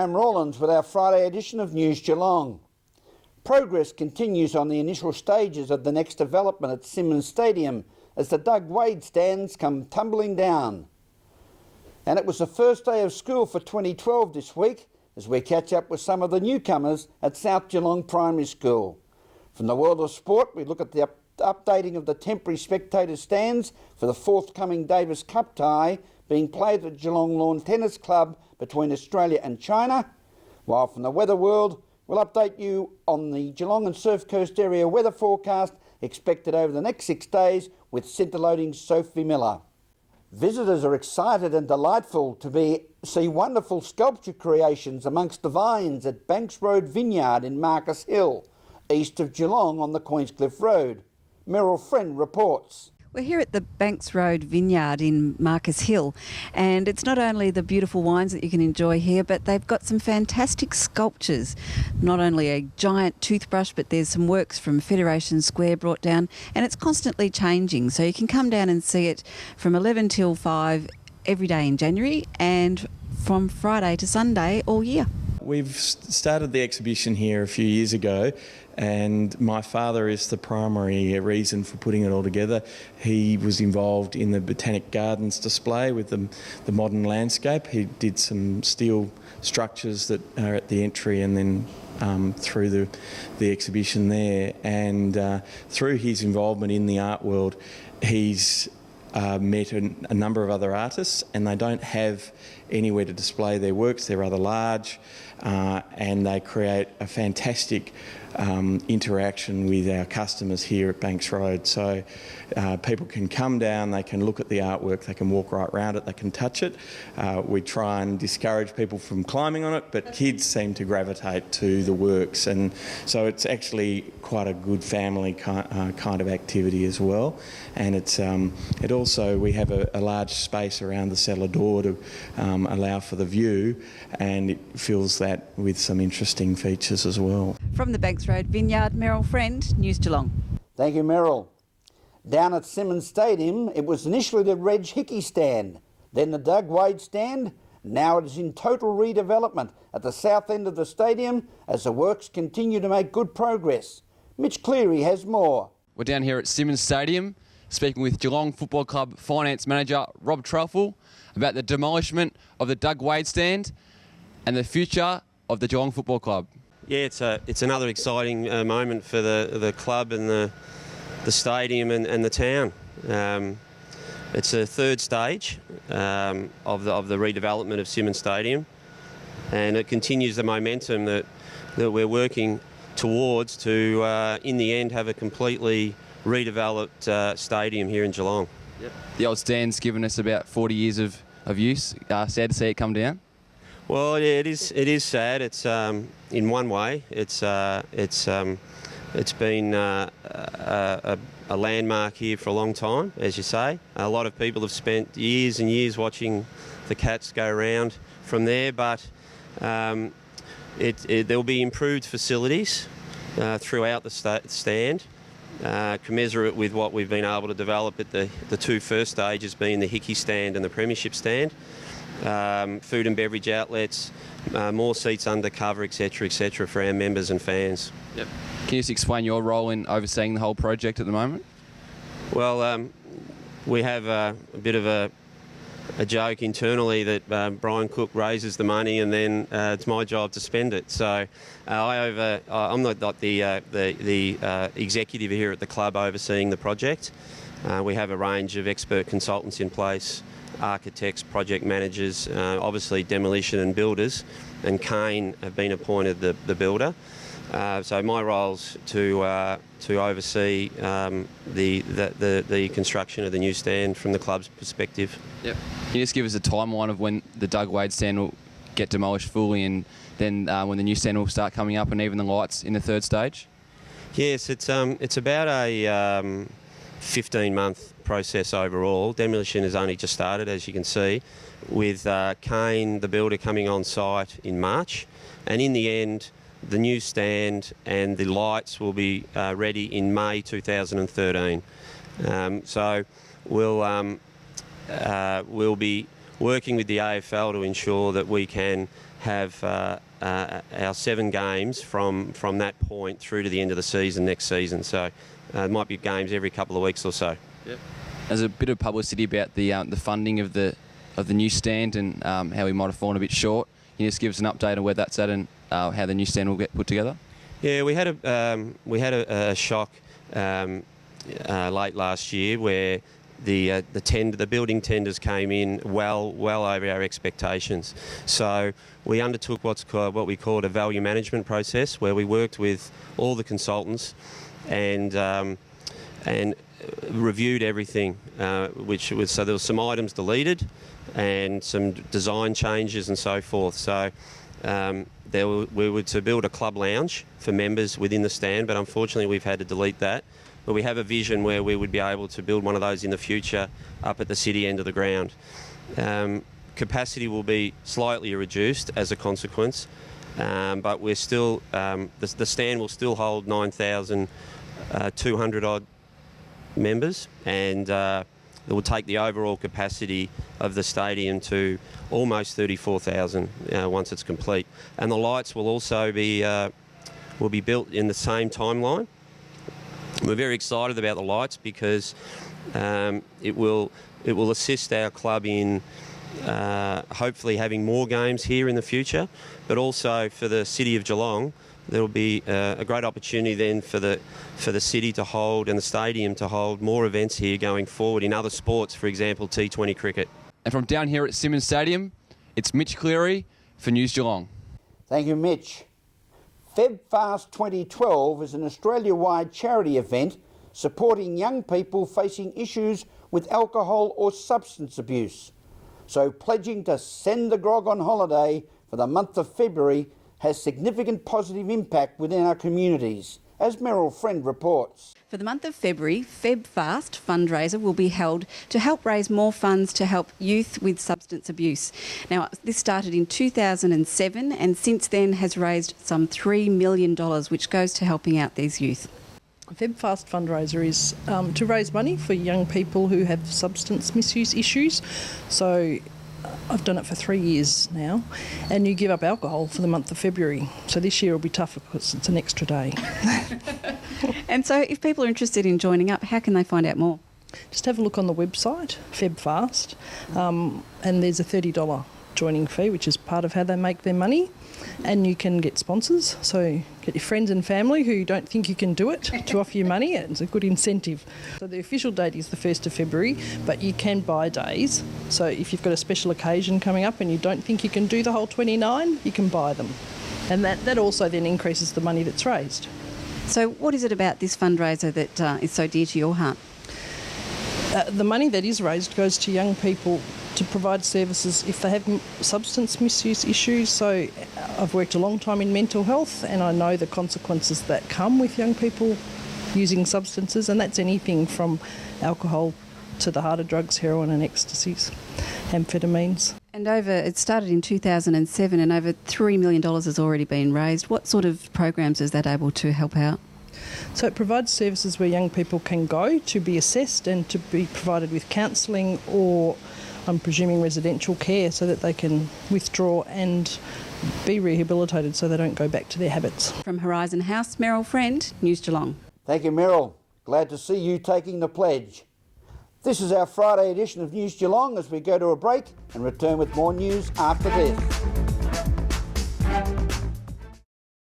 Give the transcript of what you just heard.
Graham Rawlins with our Friday edition of News Geelong. Progress continues on the initial stages of the next development at Simonds Stadium as the Doug Wade stands come tumbling down. And it was the first day of school for 2012 this week as we catch up with some of the newcomers at South Geelong Primary School. From the world of sport, we look at the updating of the temporary spectator stands for the forthcoming Davis Cup tie being played at Geelong Lawn Tennis Club between Australia and China, while from the weather world, we'll update you on the Geelong and Surf Coast area weather forecast expected over the next 6 days with scintillating Sophie Miller. Visitors are excited and delightful to see wonderful sculpture creations amongst the vines at Banks Road Vineyard in Marcus Hill, east of Geelong on the Queenscliff Road. Meryl Friend reports. We're here at the Banks Road Vineyard in Marcus Hill, and it's not only the beautiful wines that you can enjoy here, but they've got some fantastic sculptures. Not only a giant toothbrush, but there's some works from Federation Square brought down, and it's constantly changing. So you can come down and see it from 11 till 5 every day in January and from Friday to Sunday all year. We've started the exhibition here a few years ago, and my father is the primary reason for putting it all together. He was involved in the Botanic Gardens display with the modern landscape. He did some steel structures that are at the entry and then through the exhibition there. And through his involvement in the art world, he's met a number of other artists, and they don't have anywhere to display their works. They're rather large, and they create a fantastic interaction with our customers here at Banks Road. So people can come down, they can look at the artwork, they can walk right around it, they can touch it. We try and discourage people from climbing on it, but kids seem to gravitate to the works, and so it's actually quite a good family kind of activity as well. And it also, we have a large space around the cellar door to allow for the view, and it fills that with some interesting features as well. From the Banks Road Vineyard, Meryl Friend, News Geelong. Thank you, Meryl. Down at Simonds Stadium, it was initially the Reg Hickey stand, then the Doug Wade stand. Now it is in total redevelopment at the south end of the stadium as the works continue to make good progress. Mitch Cleary has more. We're down here at Simonds Stadium speaking with Geelong Football Club Finance Manager Rob Truffle about the demolishment of the Doug Wade stand and the future of the Geelong Football Club. Yeah, it's another exciting moment for the club and the stadium and the town. It's a third stage of the redevelopment of Simonds Stadium, and it continues the momentum that we're working towards to, in the end, have a completely redeveloped stadium here in Geelong. Yep. The old stand's given us about 40 years of use. Sad to see it come down. Well, yeah, it is sad. It's in one way, it's been a landmark here for a long time, as you say. A lot of people have spent years and years watching the Cats go around from there, but there'll be improved facilities throughout the stand, commensurate with what we've been able to develop at the two first stages, being the Hickey stand and the Premiership stand. Food and beverage outlets, more seats under cover, etc., for our members and fans. Yep. Can you just explain your role in overseeing the whole project at the moment? Well, we have a bit of a joke internally that Brian Cook raises the money and then it's my job to spend it. So I'm not the executive here at the club overseeing the project. We have a range of expert consultants in place, architects, project managers, obviously demolition and builders, and Kane have been appointed the builder. So my role's to oversee the construction of the new stand from the club's perspective. Yep. Can you just give us a timeline of when the Doug Wade stand will get demolished fully, and then when the new stand will start coming up, and even the lights in the third stage? Yes, it's about a 15-month process overall. Demolition has only just started, as you can see, with Kane, the builder, coming on site in March, and in the end, the new stand and the lights will be ready in May 2013. So we'll be working with the AFL to ensure that we can have our 7 games from that point through to the end of the season next season. So it might be games every couple of weeks or so. Yep. There's a bit of publicity about the funding of the new stand and how we might have fallen a bit short. Can you just give us an update on where that's at and how the new stand will get put together? Yeah, we had a shock late last year where the building tenders came in well over our expectations. So we undertook what we called a value management process, where we worked with all the consultants and reviewed everything, so there were some items deleted and some design changes and so forth. So we were to build a club lounge for members within the stand, but unfortunately we've had to delete that. But we have a vision where we would be able to build one of those in the future up at the city end of the ground. Capacity will be slightly reduced as a consequence, but we're still the stand will still hold 9,200 odd members, and it will take the overall capacity of the stadium to almost 34,000 once it's complete. And the lights will also be built in the same timeline. We're very excited about the lights because it will assist our club in hopefully having more games here in the future, but also for the City of Geelong, there will be a great opportunity then for the city to hold and the stadium to hold more events here going forward in other sports, for example, T20 cricket. And from down here at Simonds Stadium, it's Mitch Cleary for News Geelong. Thank you, Mitch. FebFast 2012 is an Australia-wide charity event supporting young people facing issues with alcohol or substance abuse. So pledging to send the grog on holiday for the month of February has significant positive impact within our communities, as Meryl Friend reports. For the month of February, FebFast Fundraiser will be held to help raise more funds to help youth with substance abuse. Now, this started in 2007 and since then has raised some $3 million, which goes to helping out these youth. FebFast Fundraiser is to raise money for young people who have substance misuse issues. So I've done it for 3 years now, and you give up alcohol for the month of February. So this year will be tougher because it's an extra day. And so if people are interested in joining up, how can they find out more? Just have a look on the website, FebFast, and there's a $30 joining fee, which is part of how they make their money. And you can get sponsors, so get your friends and family who don't think you can do it to offer you money. It's a good incentive. So the official date is the 1st of February, but you can buy days. So if you've got a special occasion coming up and you don't think you can do the whole 29, you can buy them. And that also then increases the money that's raised. So what is it about this fundraiser that is so dear to your heart? The money that is raised goes to young people to provide services if they have substance misuse issues. So I've worked a long time in mental health and I know the consequences that come with young people using substances, and that's anything from alcohol to the harder drugs, heroin and ecstasies, amphetamines. And it started in 2007 and over $3 million has already been raised. What sort of programs is that able to help out? So it provides services where young people can go to be assessed and to be provided with counselling or, I'm presuming, residential care so that they can withdraw and be rehabilitated so they don't go back to their habits. From Horizon House, Meryl Friend, News Geelong. Thank you, Meryl. Glad to see you taking the pledge. This is our Friday edition of News Geelong as we go to a break and return with more news after this.